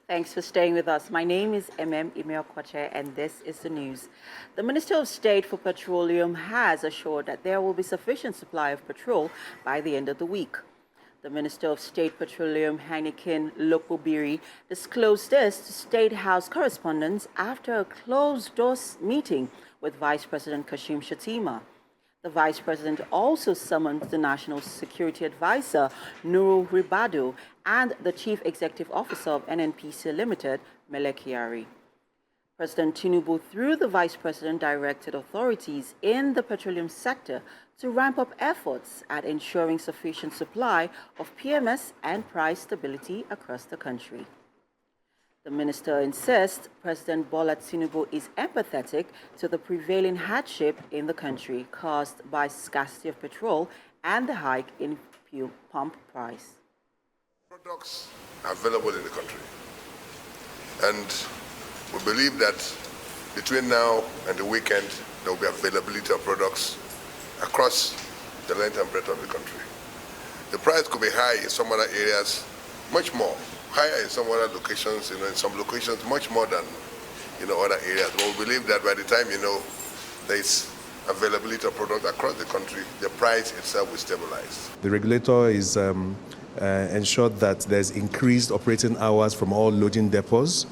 Thanks for staying with us. My name is Ime Okwache, and this is the news. The Minister of State for Petroleum has assured that there will be sufficient supply of petrol by the end of the week. The Minister of State Petroleum, Heineken Lokobiri, disclosed this to State House correspondents after a closed-doors meeting with Vice President Kashim Shettima. The Vice President also summoned the National Security Advisor, Nurul Ribadu, and the Chief Executive Officer of NNPC Limited, Mele Kyari. President Tinubu, through the Vice President, directed authorities in the petroleum sector to ramp up efforts at ensuring sufficient supply of PMS and price stability across the country. The minister insists President Bola Tinubu is empathetic to the prevailing hardship in the country caused by scarcity of petrol and the hike in fuel pump price. Products are available in the country, and we believe that between now and the weekend there will be availability of products across the length and breadth of the country. The price could be high in some other areas, much more. Higher in some other locations, in some locations much more than other areas. But we believe that by the time there is availability of product across the country, the price itself will stabilize. The regulator is ensured that there's increased operating hours from all loading depots.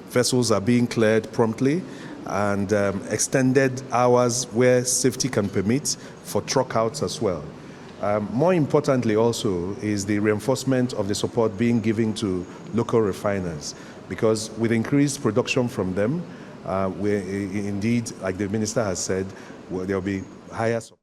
Vessels are being cleared promptly, and extended hours where safety can permit for truck outs as well. More importantly also is the reinforcement of the support being given to local refiners, because with increased production from them, we indeed, like the minister has said, there will be higher support.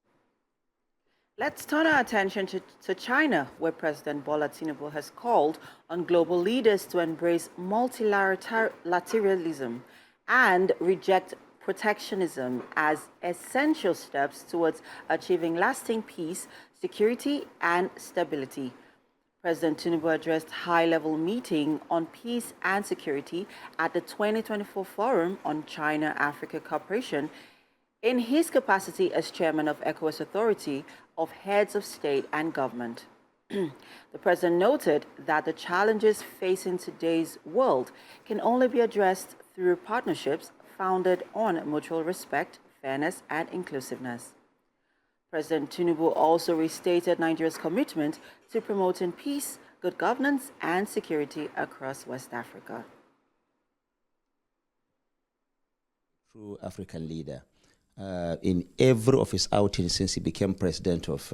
Let's turn our attention to China, where President Bola Tinubu has called on global leaders to embrace multilateralism and reject protectionism as essential steps towards achieving lasting peace, security, and stability. President Tinubu addressed a high-level meeting on peace and security at the 2024 Forum on China-Africa Cooperation in his capacity as chairman of ECOWAS Authority of Heads of State and Government. The president noted that the challenges facing today's world can only be addressed through partnerships founded on mutual respect, fairness, and inclusiveness. President Tinubu also restated Nigeria's commitment to promoting peace, good governance, and security across West Africa. True African leader. In every of his outings since he became president of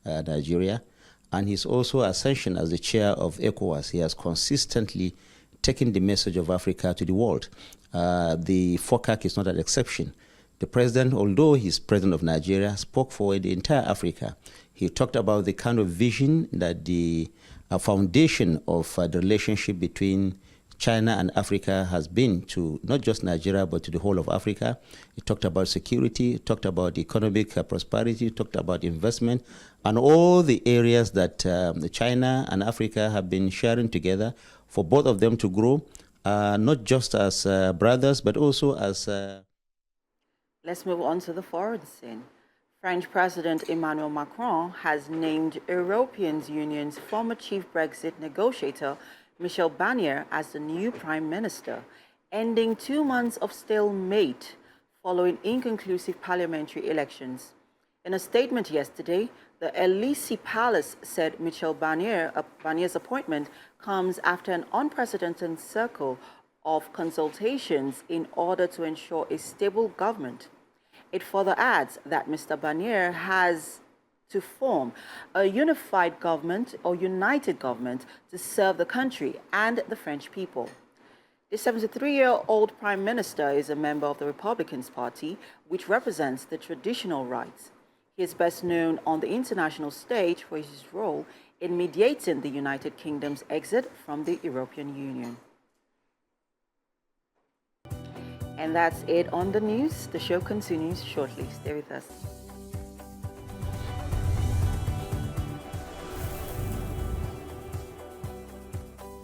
Nigeria, and his also ascension as the chair of ECOWAS, he has consistently taken the message of Africa to the world. The FOCAC is not an exception. The president, although he's president of Nigeria, spoke for the entire Africa. He talked about the kind of vision that the foundation of the relationship between China and Africa has been to not just Nigeria, but to the whole of Africa. He talked about security, he talked about economic prosperity, he talked about investment, and all the areas that China and Africa have been sharing together for both of them to grow, not just as brothers, but also as... Let's move on to the foreign scene. French President Emmanuel Macron has named European Union's former chief Brexit negotiator, Michel Barnier, as the new prime minister, ending 2 months of stalemate following inconclusive parliamentary elections. In a statement yesterday, the Élysée Palace said Michel Barnier's appointment comes after an unprecedented circle of consultations in order to ensure a stable government. It further adds that Mr. Barnier has to form a unified government or united government to serve the country and the French people. The 73-year-old prime minister is a member of the Republican Party, which represents the traditional rights. He is best known on the international stage for his role in mediating the United Kingdom's exit from the European Union. And that's it on the news. The show continues shortly. Stay with us.